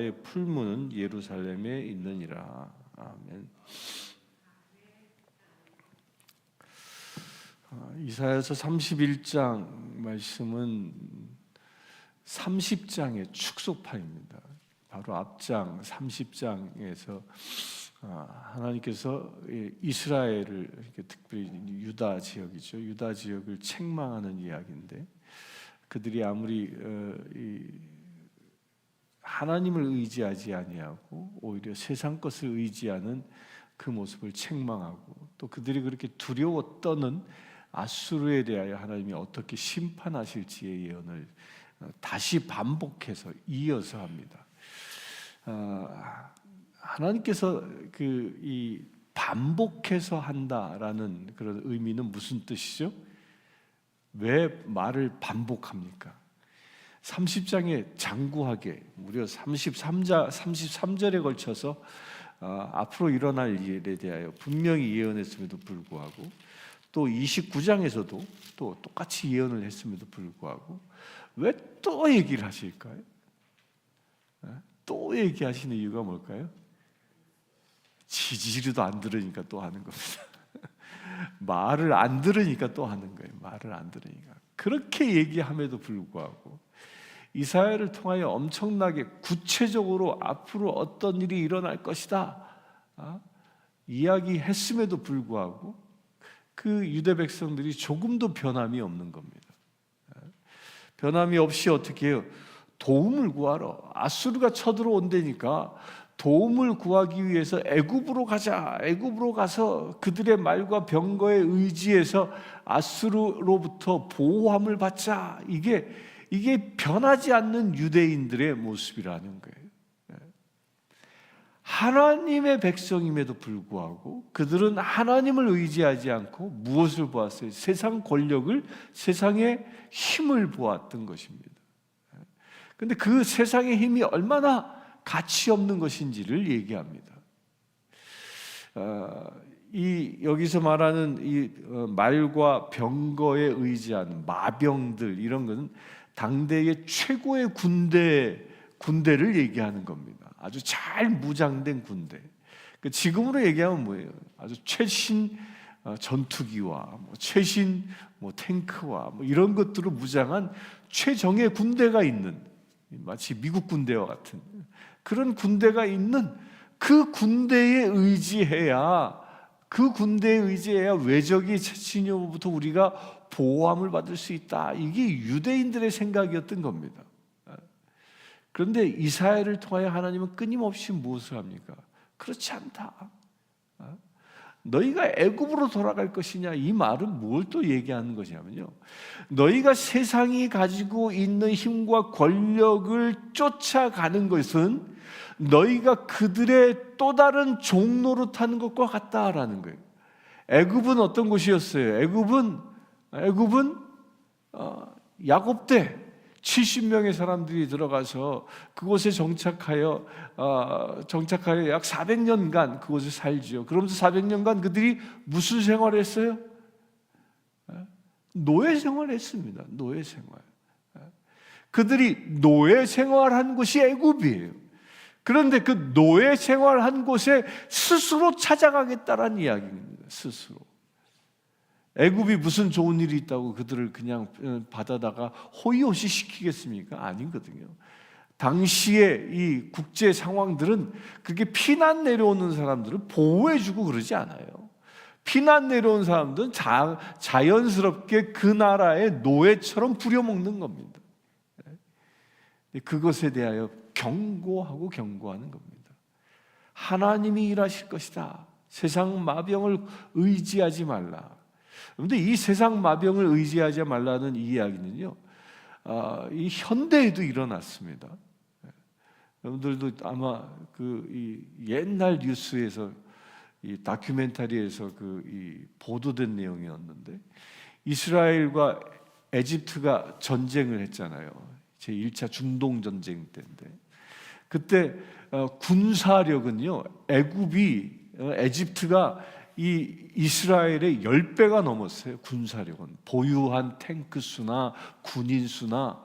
여호와의 풀무는 예루살렘에 있느니라. 아멘. 이사야서 31장 말씀은 30장의 축소판입니다. 바로 앞장 30장에서 하나님께서 이스라엘을, 특별히 유다 지역이죠, 유다 지역을 책망하는 이야기인데, 그들이 아무리 하나님을 의지하지 아니하고 오히려 세상 것을 의지하는 그 모습을 책망하고, 또 그들이 그렇게 두려워 떠는 아수르에 대하여 하나님이 어떻게 심판하실지의 예언을 다시 반복해서 이어서 합니다. 하나님께서 이 반복해서 한다라는 그런 의미는 무슨 뜻이죠? 왜 말을 반복합니까? 30장에 장구하게 무려 33절에 걸쳐서 앞으로 일어날 일에 대하여 분명히 예언했음에도 불구하고, 또 29장에서도 또 똑같이 예언을 했음에도 불구하고 왜 또 얘기를 하실까요? 또 얘기하시는 이유가 뭘까요? 지지리도 안 들으니까 또 하는 겁니다. 말을 안 들으니까 또 하는 거예요. 말을 안 들으니까. 그렇게 얘기함에도 불구하고 이사야를 통하여 엄청나게 구체적으로 앞으로 어떤 일이 일어날 것이다 이야기했음에도 불구하고 그 유대 백성들이 조금도 변함이 없는 겁니다. 변함이 없이 어떻게 해요? 도움을 구하러, 아수르가 쳐들어온다니까 도움을 구하기 위해서 애굽으로 가자. 애굽으로 가서 그들의 말과 병거에 의지해서 아수르로부터 보호함을 받자. 이게 변하지 않는 유대인들의 모습이라는 거예요. 하나님의 백성임에도 불구하고 그들은 하나님을 의지하지 않고 무엇을 보았어요? 세상 권력을, 세상의 힘을 보았던 것입니다. 그런데 그 세상의 힘이 얼마나 가치 없는 것인지를 얘기합니다. 여기서 말하는 이 말과 병거에 의지한 마병들, 이런 것은 당대의 최고의 군대를 얘기하는 겁니다. 아주 잘 무장된 군대. 지금으로 얘기하면 뭐예요? 아주 최신 전투기와 최신 탱크와 이런 것들로 무장한 최정예 군대가 있는, 마치 미국 군대와 같은 그런 군대가 있는 그 군대에 의지해야 외적이侵略으로부터 우리가 보호함을 받을 수 있다. 이게 유대인들의 생각이었던 겁니다. 그런데 이사야를 통하여 하나님은 끊임없이 무엇을 합니까? 그렇지 않다. 너희가 애굽으로 돌아갈 것이냐, 이 말은 뭘 또 얘기하는 것이냐면요, 너희가 세상이 가지고 있는 힘과 권력을 쫓아가는 것은 너희가 그들의 또 다른 종로로 타는 것과 같다라는 거예요. 애굽은 어떤 곳이었어요? 애굽은 야곱 때 70명의 사람들이 들어가서 그곳에 정착하여 약 400년간 그곳에 살지요. 그러면서 400년간 그들이 무슨 생활을 했어요? 노예 생활을 했습니다. 노예 생활. 그들이 노예 생활한 곳이 애굽이에요. 그런데 그 노예 생활한 곳에 스스로 찾아가겠다라는 이야기입니다. 스스로. 애굽이 무슨 좋은 일이 있다고 그들을 그냥 받아다가 호의호시 시키겠습니까? 아니거든요. 당시의 이 국제 상황들은 그렇게 피난 내려오는 사람들을 보호해주고 그러지 않아요. 피난 내려온 사람들은 자연스럽게 그 나라의 노예처럼 부려먹는 겁니다. 그것에 대하여 경고하는 겁니다. 하나님이 일하실 것이다. 세상 마병을 의지하지 말라. 그런데 이 세상 마병을 의지하지 말라는 이 이야기는요, 이 현대에도 일어났습니다. 여러분들도 아마 이 옛날 뉴스에서, 이 다큐멘터리에서 이 보도된 내용이었는데, 이스라엘과 에집트가 전쟁을 했잖아요. 제1차 중동 전쟁 때인데, 그때 군사력은요, 에집트가 이 이스라엘의 10배가 넘었어요. 군사력은, 보유한 탱크 수나 군인 수나,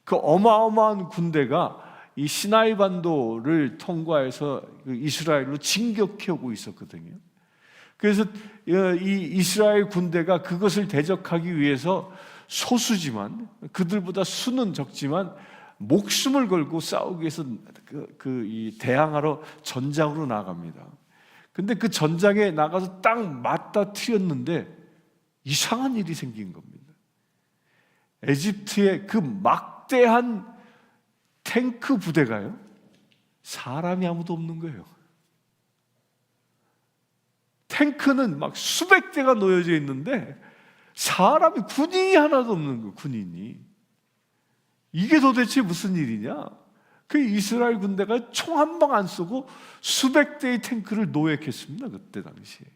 그 어마어마한 군대가 이 시나이 반도를 통과해서 이스라엘로 진격해 오고 있었거든요. 그래서 이 이스라엘 군대가 그것을 대적하기 위해서 소수지만, 그들보다 수는 적지만 목숨을 걸고 싸우기 위해서 이 대항하러 전장으로 나갑니다. 근데 그 전장에 나가서 딱 맞다 튀었는데 이상한 일이 생긴 겁니다. 에집트의 그 막대한 탱크 부대가요, 사람이 아무도 없는 거예요. 탱크는 막 수백 대가 놓여져 있는데 사람이, 군인이 하나도 없는 거예요. 군인이. 이게 도대체 무슨 일이냐? 그 이스라엘 군대가 총 한 방 안 쏘고 수백 대의 탱크를 노획했습니다, 그때 당시에.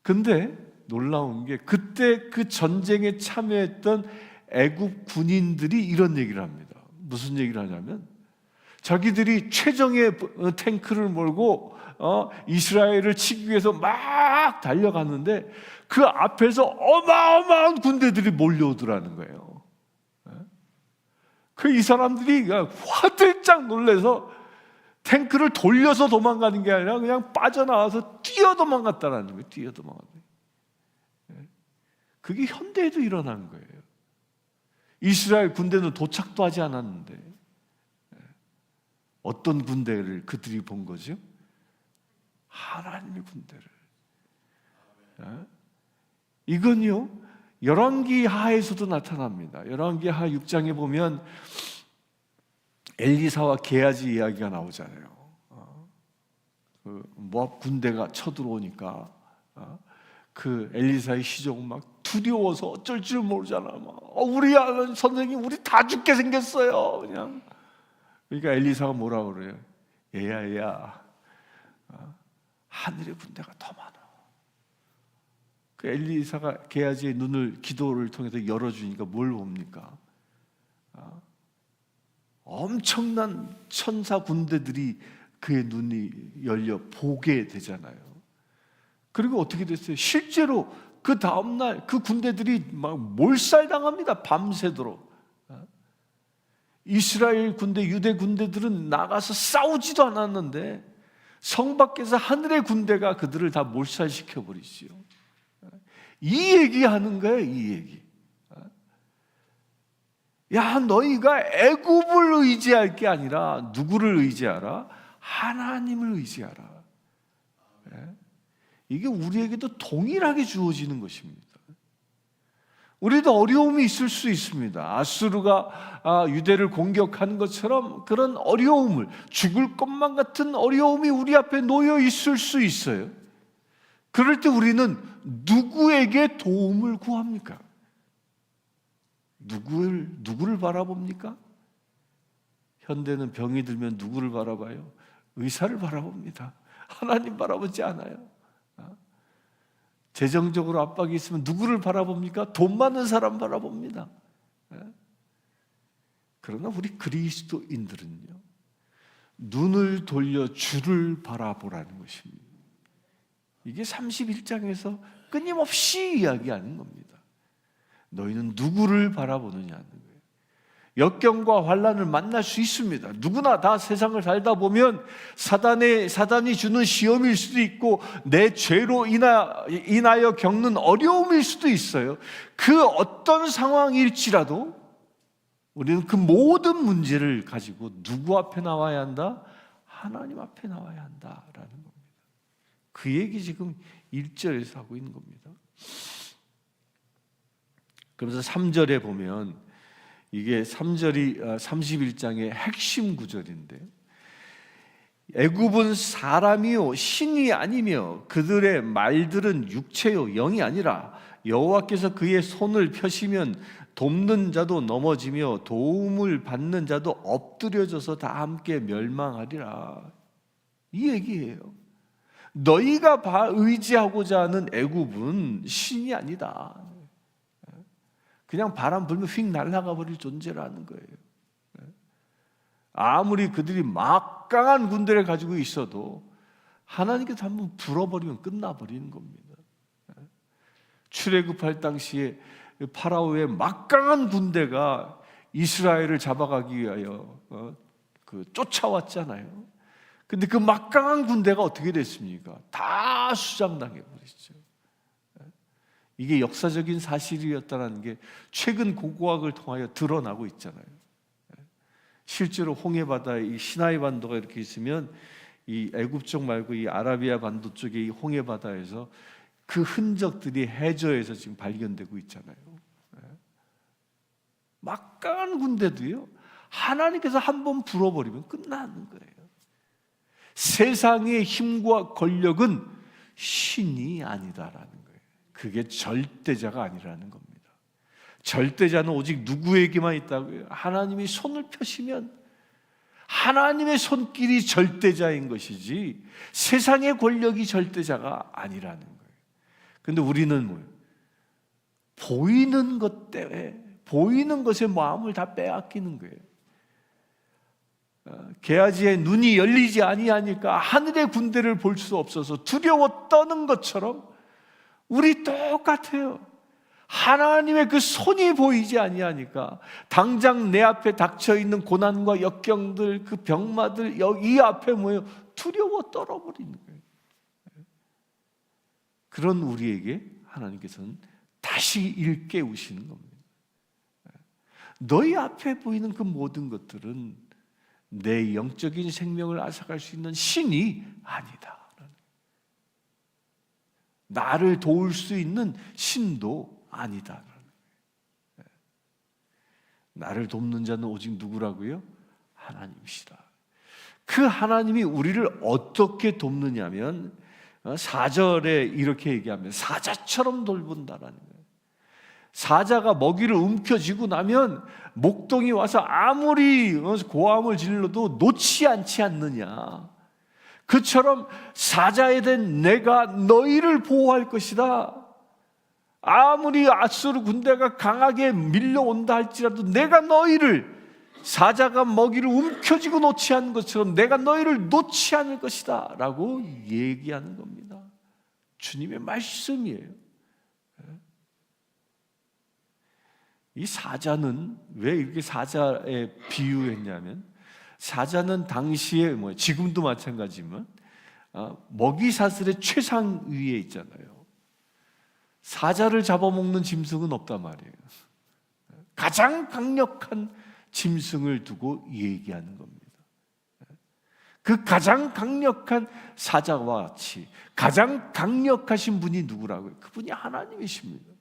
근데 놀라운 게, 그때 그 전쟁에 참여했던 애국 군인들이 이런 얘기를 합니다. 무슨 얘기를 하냐면, 자기들이 최정예 탱크를 몰고 이스라엘을 치기 위해서 막 달려갔는데 그 앞에서 어마어마한 군대들이 몰려오더라는 거예요. 그 이 사람들이 화들짝 놀라서 탱크를 돌려서 도망가는 게 아니라 그냥 빠져나와서 뛰어 도망갔다라는 거예요. 뛰어 도망갔다. 그게 현대에도 일어난 거예요. 이스라엘 군대는 도착도 하지 않았는데 어떤 군대를 그들이 본 거죠? 하나님의 군대를. 이건요, 열왕기 하에서도 나타납니다. 열왕기 하 6장에 보면 엘리사와 게하지 이야기가 나오잖아요. 그 모압 군대가 쳐들어오니까 그 엘리사의 시종은 막 두려워서 어쩔 줄 모르잖아. 우리 선생님, 우리 다 죽게 생겼어요. 그냥. 그러니까 엘리사가 뭐라 그래요? 얘야, 하늘의 군대가 더 많아. 그 엘리사가 게하지의 눈을 기도를 통해서 열어주니까 뭘 봅니까? 엄청난 천사 군대들이 그의 눈이 열려 보게 되잖아요. 그리고 어떻게 됐어요? 실제로 그 다음날 그 군대들이 막 몰살당합니다. 밤새도록. 이스라엘 군대, 유대 군대들은 나가서 싸우지도 않았는데 성 밖에서 하늘의 군대가 그들을 다 몰살시켜 버리지요. 이 얘기하는 거예요. 이 얘기. 야, 너희가 애굽을 의지할 게 아니라 누구를 의지하라? 하나님을 의지하라. 이게 우리에게도 동일하게 주어지는 것입니다. 우리도 어려움이 있을 수 있습니다. 아수르가 유대를 공격하는 것처럼 그런 어려움을, 죽을 것만 같은 어려움이 우리 앞에 놓여 있을 수 있어요. 그럴 때 우리는 누구에게 도움을 구합니까? 누구를 바라봅니까? 현대는 병이 들면 누구를 바라봐요? 의사를 바라봅니다. 하나님 바라보지 않아요. 재정적으로 압박이 있으면 누구를 바라봅니까? 돈 많은 사람 바라봅니다. 그러나 우리 그리스도인들은요, 눈을 돌려 주를 바라보라는 것입니다. 이게 31장에서 끊임없이 이야기하는 겁니다. 너희는 누구를 바라보느냐는 거예요. 역경과 환난을 만날 수 있습니다. 누구나 다 세상을 살다 보면 사단이 주는 시험일 수도 있고 내 죄로 인하여 겪는 어려움일 수도 있어요. 그 어떤 상황일지라도 우리는 그 모든 문제를 가지고 누구 앞에 나와야 한다? 하나님 앞에 나와야 한다라는 겁니다. 그 얘기 지금 1절에서 하고 있는 겁니다. 그래서 3절에 보면 이게 3절이 31장의 핵심 구절인데, 애굽은 사람이요 신이 아니며 그들의 말들은 육체요 영이 아니라 여호와께서 그의 손을 펴시면 돕는 자도 넘어지며 도움을 받는 자도 엎드려져서 다 함께 멸망하리라. 이 얘기예요. 너희가 의지하고자 하는 애굽은 신이 아니다. 그냥 바람 불면 휙 날아가 버릴 존재라는 거예요. 아무리 그들이 막강한 군대를 가지고 있어도 하나님께서 한번 불어버리면 끝나버리는 겁니다. 출애굽할 당시에 파라오의 막강한 군대가 이스라엘을 잡아가기 위하여 쫓아왔잖아요. 근데 그 막강한 군대가 어떻게 됐습니까? 다 수장당해 버렸죠. 이게 역사적인 사실이었다는 게 최근 고고학을 통하여 드러나고 있잖아요. 실제로 홍해바다, 이 시나이 반도가 이렇게 있으면 이 애굽 쪽 말고 이 아라비아 반도 쪽의 이 홍해바다에서 그 흔적들이 해저에서 지금 발견되고 있잖아요. 막강한 군대도요, 하나님께서 한번 불어버리면 끝나는 거예요. 세상의 힘과 권력은 신이 아니다라는 거예요. 그게 절대자가 아니라는 겁니다. 절대자는 오직 누구에게만 있다고요? 하나님이 손을 펴시면 하나님의 손길이 절대자인 것이지 세상의 권력이 절대자가 아니라는 거예요. 그런데 우리는 뭐예요? 보이는 것 때문에, 보이는 것에 마음을 다 빼앗기는 거예요. 개아지의 눈이 열리지 아니하니까 하늘의 군대를 볼 수 없어서 두려워 떠는 것처럼 우리 똑같아요. 하나님의 그 손이 보이지 아니하니까 당장 내 앞에 닥쳐 있는 고난과 역경들, 그 병마들 이 앞에 뭐예요? 두려워 떨어버리는 거예요. 그런 우리에게 하나님께서는 다시 일깨우시는 겁니다. 너희 앞에 보이는 그 모든 것들은 내 영적인 생명을 앗아갈 수 있는 신이 아니다. 나를 도울 수 있는 신도 아니다. 나를 돕는 자는 오직 누구라고요? 하나님이시라. 그 하나님이 우리를 어떻게 돕느냐면 4절에 이렇게 얘기하면 사자처럼 돌본다라는 거예요. 사자가 먹이를 움켜쥐고 나면 목동이 와서 아무리 고함을 질러도 놓지 않지 않느냐. 그처럼 사자에 된 내가 너희를 보호할 것이다. 아무리 아수르 군대가 강하게 밀려온다 할지라도 내가 너희를, 사자가 먹이를 움켜쥐고 놓지 않는 것처럼 내가 너희를 놓지 않을 것이다 라고 얘기하는 겁니다. 주님의 말씀이에요. 이 사자는 왜 이렇게 사자에 비유했냐면, 사자는 당시에 지금도 마찬가지지만 먹이 사슬의 최상위에 있잖아요. 사자를 잡아먹는 짐승은 없단 말이에요. 가장 강력한 짐승을 두고 얘기하는 겁니다. 그 가장 강력한 사자와 같이 가장 강력하신 분이 누구라고요? 그분이 하나님이십니다.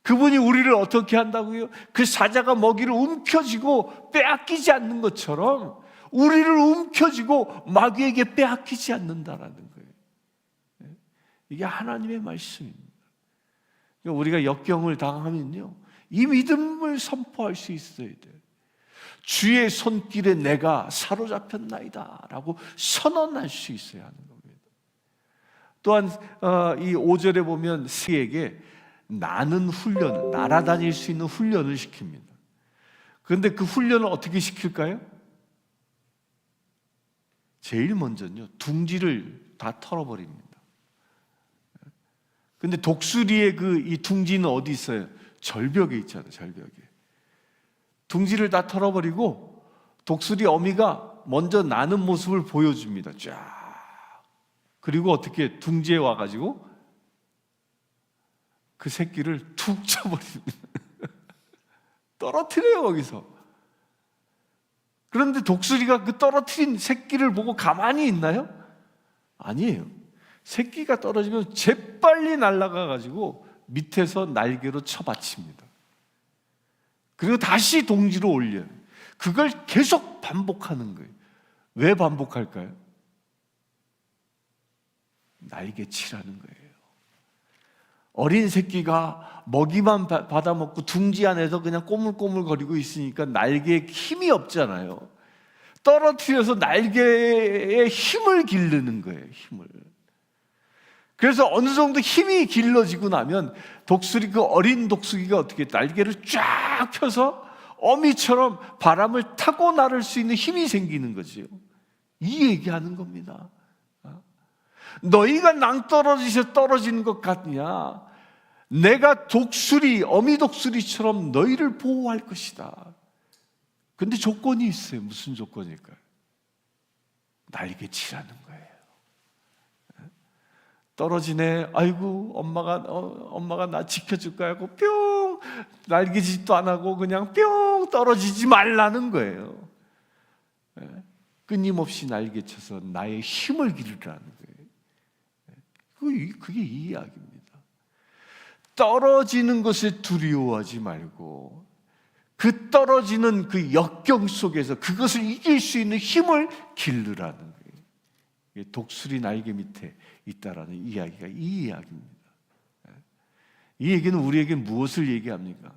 그분이 우리를 어떻게 한다고요? 그 사자가 먹이를 움켜쥐고 빼앗기지 않는 것처럼 우리를 움켜쥐고 마귀에게 빼앗기지 않는다라는 거예요. 이게 하나님의 말씀입니다. 우리가 역경을 당하면요, 이 믿음을 선포할 수 있어야 돼요. 주의 손길에 내가 사로잡혔나이다 라고 선언할 수 있어야 하는 겁니다. 또한 이 5절에 보면 새에게 나는 훈련, 날아다닐 수 있는 훈련을 시킵니다. 그런데 그 훈련을 어떻게 시킬까요? 제일 먼저는요, 둥지를 다 털어버립니다. 근데 독수리의 이 둥지는 어디 있어요? 절벽에 있잖아요, 절벽에. 둥지를 다 털어버리고 독수리 어미가 먼저 나는 모습을 보여줍니다. 쫙. 그리고 어떻게 둥지에 와가지고 그 새끼를 툭 쳐버립니다. 떨어뜨려요, 거기서. 그런데 독수리가 그 떨어뜨린 새끼를 보고 가만히 있나요? 아니에요. 새끼가 떨어지면 재빨리 날아가가지고 밑에서 날개로 쳐받칩니다. 그리고 다시 동지로 올려요. 그걸 계속 반복하는 거예요. 왜 반복할까요? 날개치라는 거예요. 어린 새끼가 먹이만 받아먹고 둥지 안에서 그냥 꼬물꼬물거리고 있으니까 날개에 힘이 없잖아요. 떨어뜨려서 날개에 힘을 기르는 거예요, 힘을. 그래서 어느 정도 힘이 길러지고 나면 독수리, 그 어린 독수리가 어떻게 날개를 쫙 펴서 어미처럼 바람을 타고 나를 수 있는 힘이 생기는 거지요. 이 얘기하는 겁니다. 너희가 낭떠러지에서 떨어지는 것 같냐? 내가 독수리, 어미 독수리처럼 너희를 보호할 것이다. 근데 조건이 있어요. 무슨 조건일까요? 날개치라는 거예요. 떨어지네. 아이고 엄마가 나 지켜줄 거야 하고 뿅 날개짓도 안 하고 그냥 뿅 떨어지지 말라는 거예요. 끊임없이 날개쳐서 나의 힘을 기르라는 거예요. 그게 이 이야기입니다. 떨어지는 것에 두려워하지 말고 그 떨어지는 그 역경 속에서 그것을 이길 수 있는 힘을 기르라는 거예요. 독수리 날개 밑에 있다라는 이야기가 이 이야기입니다. 이 얘기는 우리에게 무엇을 얘기합니까?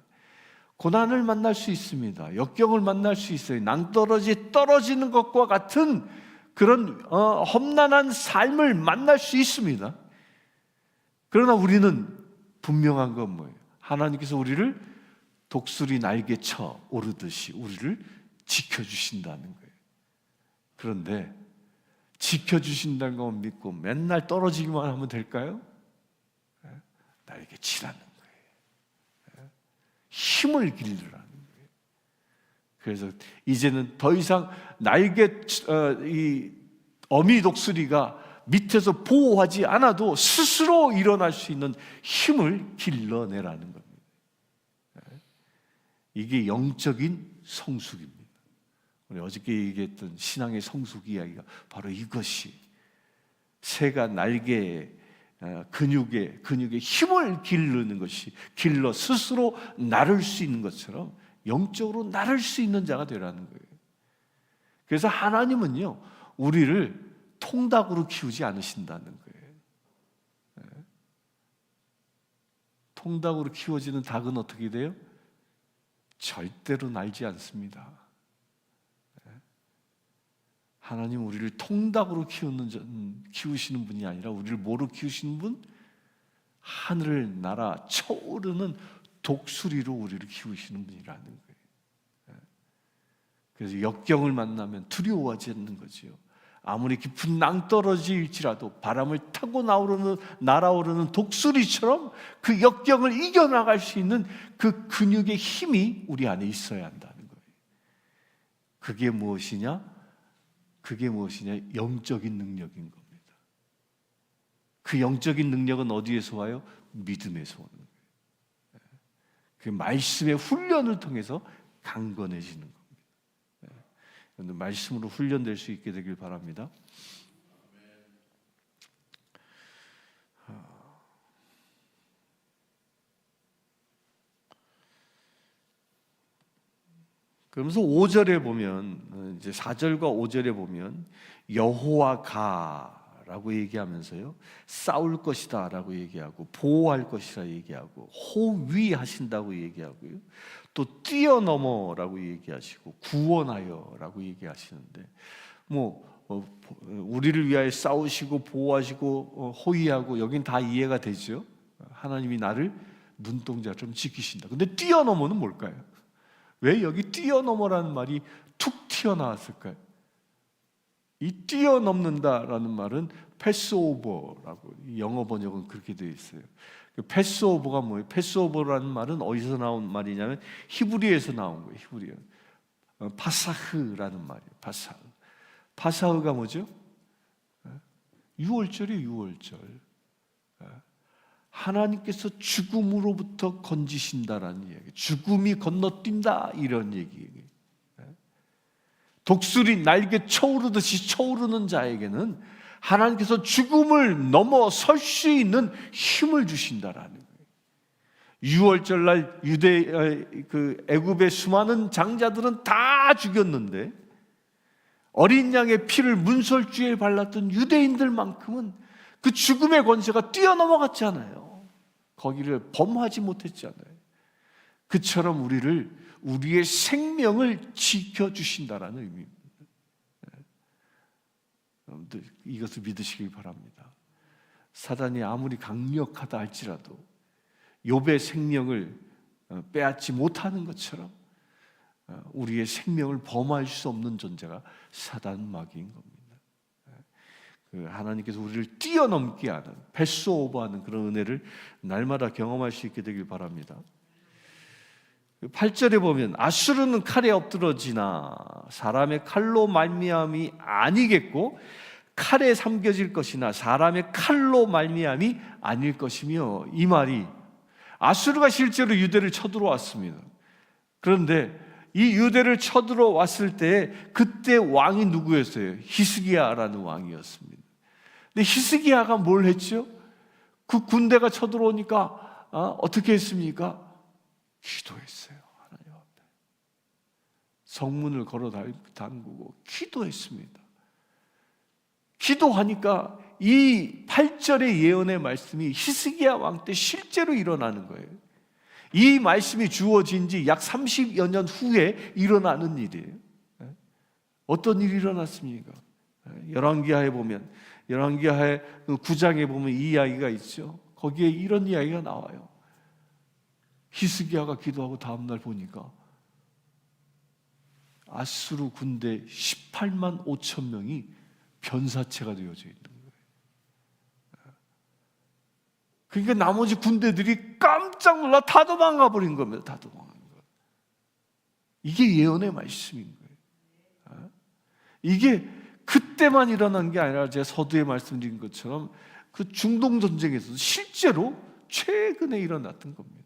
고난을 만날 수 있습니다. 역경을 만날 수 있어요. 낭떠러지에 떨어지는 것과 같은 그런 험난한 삶을 만날 수 있습니다. 그러나 우리는 분명한 건 뭐예요? 하나님께서 우리를 독수리 날개쳐 오르듯이 우리를 지켜주신다는 거예요. 그런데 지켜주신다는 걸 믿고 맨날 떨어지기만 하면 될까요? 날개치라는 거예요. 힘을 기르라는 거예요. 그래서 이제는 더 이상 이 어미 독수리가 밑에서 보호하지 않아도 스스로 일어날 수 있는 힘을 길러내라는 겁니다. 이게 영적인 성숙입니다. 우리 어저께 얘기했던 신앙의 성숙 이야기가 바로 이것이 새가 날개에 근육에 힘을 기르는 것이 길러 스스로 나를 수 있는 것처럼 영적으로 나를 수 있는 자가 되라는 거예요. 그래서 하나님은요 우리를 통닭으로 키우지 않으신다는 거예요. 통닭으로 키워지는 닭은 어떻게 돼요? 절대로 날지 않습니다. 하나님 우리를 통닭으로 키우시는 분이 아니라 우리를 뭐로 키우시는 분? 하늘을 날아 쳐오르는 독수리로 우리를 키우시는 분이라는 거예요. 그래서 역경을 만나면 두려워하지 않는 거지요. 아무리 깊은 낭떠러지일지라도 바람을 타고 날아오르는 독수리처럼 그 역경을 이겨나갈 수 있는 그 근육의 힘이 우리 안에 있어야 한다는 거예요. 그게 무엇이냐? 영적인 능력인 겁니다. 그 영적인 능력은 어디에서 와요? 믿음에서 오는 거예요. 그 말씀의 훈련을 통해서 강건해지는 겁니다. 말씀으로 훈련될 수 있게 되길 바랍니다. 그러면서 5절에 보면 이제 4절과 5절에 보면 여호와가라고 얘기하면서요 싸울 것이다라고 얘기하고 보호할 것이라 얘기하고 호위하신다고 얘기하고요 또 뛰어넘어라고 얘기하시고 구원하여라고 얘기하시는데 우리를 위하여 싸우시고 보호하시고 호위하고 여긴 다 이해가 되죠. 하나님이 나를 눈동자처럼 지키신다. 근데 뛰어넘어는 뭘까요? 왜 여기 뛰어넘어라는 말이 툭 튀어나왔을까요? 이 뛰어넘는다라는 말은 패스오버라고 영어 번역은 그렇게 되어 있어요. 패스오버가 뭐예요? 패스오버라는 말은 어디서 나온 말이냐면 히브리에서 나온 거예요. 히브리어 파사흐라는 말이에요. 파사흐가 뭐죠? 유월절이에요. 유월절. 하나님께서 죽음으로부터 건지신다라는 얘기, 죽음이 건너뛴다 이런 얘기예요. 독수리 날개 쳐오르듯이 쳐오르는 자에게는 하나님께서 죽음을 넘어설 수 있는 힘을 주신다라는 거예요. 유월절날 애굽의 수많은 장자들은 다 죽였는데 어린 양의 피를 문설주에 발랐던 유대인들만큼은 그 죽음의 권세가 뛰어넘어갔잖아요. 거기를 범하지 못했잖아요. 그처럼 우리의 생명을 지켜주신다라는 의미입니다. 여러분들 이것을 믿으시길 바랍니다. 사단이 아무리 강력하다 할지라도 욥의 생명을 빼앗지 못하는 것처럼 우리의 생명을 범할 수 없는 존재가 사단 마귀인 겁니다. 하나님께서 우리를 뛰어넘게 하는 패스오버하는 그런 은혜를 날마다 경험할 수 있게 되길 바랍니다. 8절에 보면 아수르는 칼에 엎드러지나 사람의 칼로 말미암이 아니겠고 칼에 삼겨질 것이나 사람의 칼로 말미암이 아닐 것이며, 이 말이 아수르가 실제로 유대를 쳐들어왔습니다. 그런데 이 유대를 쳐들어왔을 때 그때 왕이 누구였어요? 히스기야라는 왕이었습니다. 근데 히스기야가 뭘 했죠? 그 군대가 쳐들어오니까 어떻게 했습니까? 기도했어요. 하나님 앞에 성문을 걸어 담그고 기도했습니다. 기도하니까 이 8절의 예언의 말씀이 히스기야 왕 때 실제로 일어나는 거예요. 이 말씀이 주어진 지 약 30여 년 후에 일어나는 일이에요. 어떤 일이 일어났습니까? 열왕기하에 보면, 열왕기하의 9장에 보면 이 이야기가 있죠. 거기에 이런 이야기가 나와요. 히스기야가 기도하고 다음날 보니까 아수르 군대 18만 5천 명이 변사체가 되어져 있는 거예요. 그러니까 나머지 군대들이 깜짝 놀라 다 도망가 버린 겁니다. 다 도망간 거예요. 이게 예언의 말씀인 거예요. 이게 그때만 일어난 게 아니라 제가 서두에 말씀드린 것처럼 그 중동 전쟁에서도 실제로 최근에 일어났던 겁니다.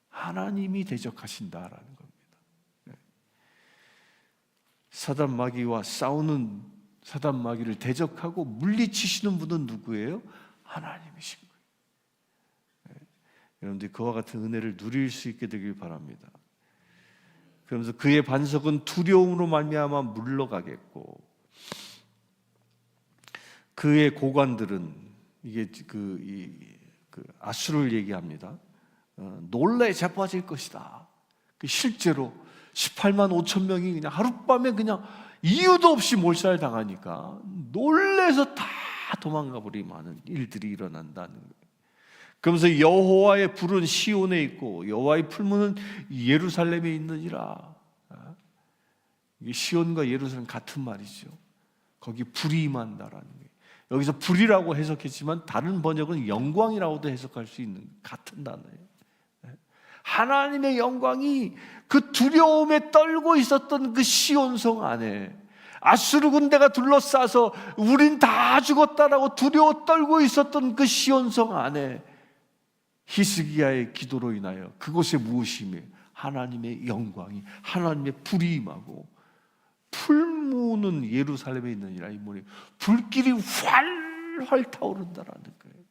하나님이 대적하신다라는 겁니다. 사단 마귀와 싸우는 사단 마귀를 대적하고 물리치시는 분은 누구예요? 하나님이신 거예요. 여러분들 그와 같은 은혜를 누릴 수 있게 되길 바랍니다. 그러면서 그의 반석은 두려움으로 말미암아 물러가겠고, 그의 고관들은, 이게 그 아수르를 얘기합니다. 놀라에 자빠질 것이다. 실제로 18만 5천 명이 그냥 하룻밤에 그냥 이유도 없이 몰살당하니까 놀래서 다 도망가 버리는 많은 일들이 일어난다는 거예요. 그러면서 여호와의 불은 시온에 있고 여호와의 풀무는 예루살렘에 있느니라. 이게 시온과 예루살렘 같은 말이죠. 거기 불이 임한다라는 거예요. 여기서 불이라고 해석했지만 다른 번역은 영광이라고도 해석할 수 있는 같은 단어예요. 하나님의 영광이 그 두려움에 떨고 있었던 그 시온성 안에, 아수르 군대가 둘러싸서 우린 다 죽었다라고 두려워 떨고 있었던 그 시온성 안에 히스기야의 기도로 인하여 그곳에 무엇이 임해요? 하나님의 영광이, 하나님의 불이 임하고, 풀무는 예루살렘에 있느니라. 이 말이 불길이 활활 타오른다라는 거예요.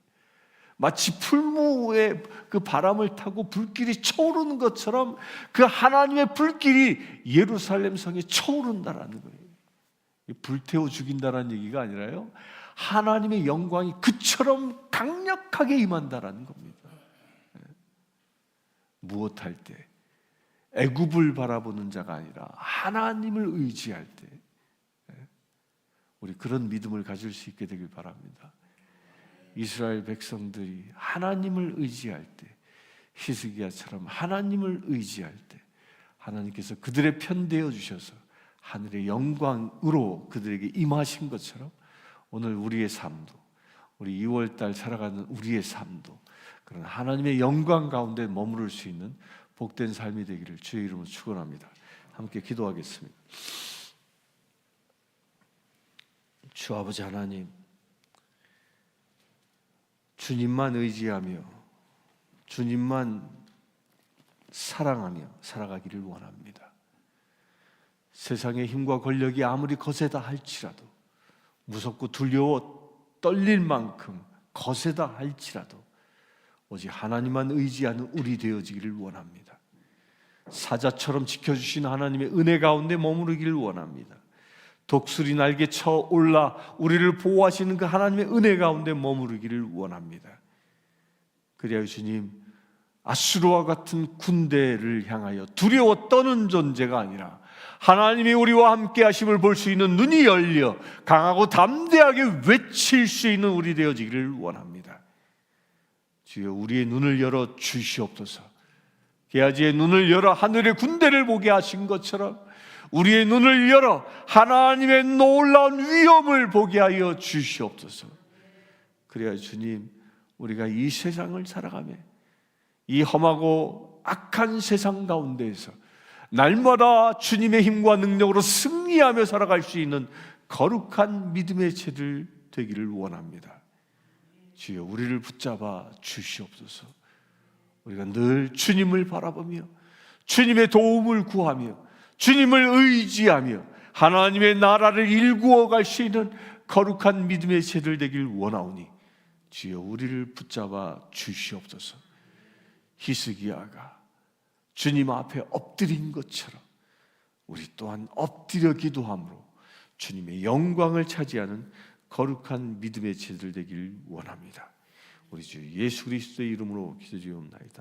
마치 풀무에 그 바람을 타고 불길이 차오르는 것처럼 그 하나님의 불길이 예루살렘 성에 차오른다라는 거예요. 불태워 죽인다라는 얘기가 아니라요, 하나님의 영광이 그처럼 강력하게 임한다라는 겁니다. 무엇할 때? 애굽을 바라보는 자가 아니라 하나님을 의지할 때, 우리 그런 믿음을 가질 수 있게 되길 바랍니다. 이스라엘 백성들이 하나님을 의지할 때, 히스기야처럼 하나님을 의지할 때 하나님께서 그들의 편 되어 주셔서 하늘의 영광으로 그들에게 임하신 것처럼 오늘 우리의 삶도, 우리 2월달 살아가는 우리의 삶도 그런 하나님의 영광 가운데 머무를 수 있는 복된 삶이 되기를 주의 이름으로 축원합니다. 함께 기도하겠습니다. 주 아버지 하나님, 주님만 의지하며 주님만 사랑하며 살아가기를 원합니다. 세상의 힘과 권력이 아무리 거세다 할지라도, 무섭고 두려워 떨릴 만큼 거세다 할지라도 오직 하나님만 의지하는 우리 되어지기를 원합니다. 사자처럼 지켜주신 하나님의 은혜 가운데 머무르기를 원합니다. 독수리 날개 쳐 올라 우리를 보호하시는 그 하나님의 은혜 가운데 머무르기를 원합니다. 그리하여 주님, 아수르와 같은 군대를 향하여 두려워 떠는 존재가 아니라 하나님이 우리와 함께 하심을 볼 수 있는 눈이 열려 강하고 담대하게 외칠 수 있는 우리 되어지기를 원합니다. 주여, 우리의 눈을 열어 주시옵소서. 게하지의 눈을 열어 하늘의 군대를 보게 하신 것처럼 우리의 눈을 열어 하나님의 놀라운 위엄을 보게 하여 주시옵소서. 그래야 주님, 우리가 이 세상을 살아가며 이 험하고 악한 세상 가운데에서 날마다 주님의 힘과 능력으로 승리하며 살아갈 수 있는 거룩한 믿음의 채들 되기를 원합니다. 주여, 우리를 붙잡아 주시옵소서. 우리가 늘 주님을 바라보며 주님의 도움을 구하며 주님을 의지하며 하나님의 나라를 일구어 갈 수 있는 거룩한 믿음의 채들 되길 원하오니 주여, 우리를 붙잡아 주시옵소서. 히스기야가 주님 앞에 엎드린 것처럼 우리 또한 엎드려 기도함으로 주님의 영광을 차지하는 거룩한 믿음의 채들 되길 원합니다. 우리 주 예수 그리스도의 이름으로 기도드리옵나이다.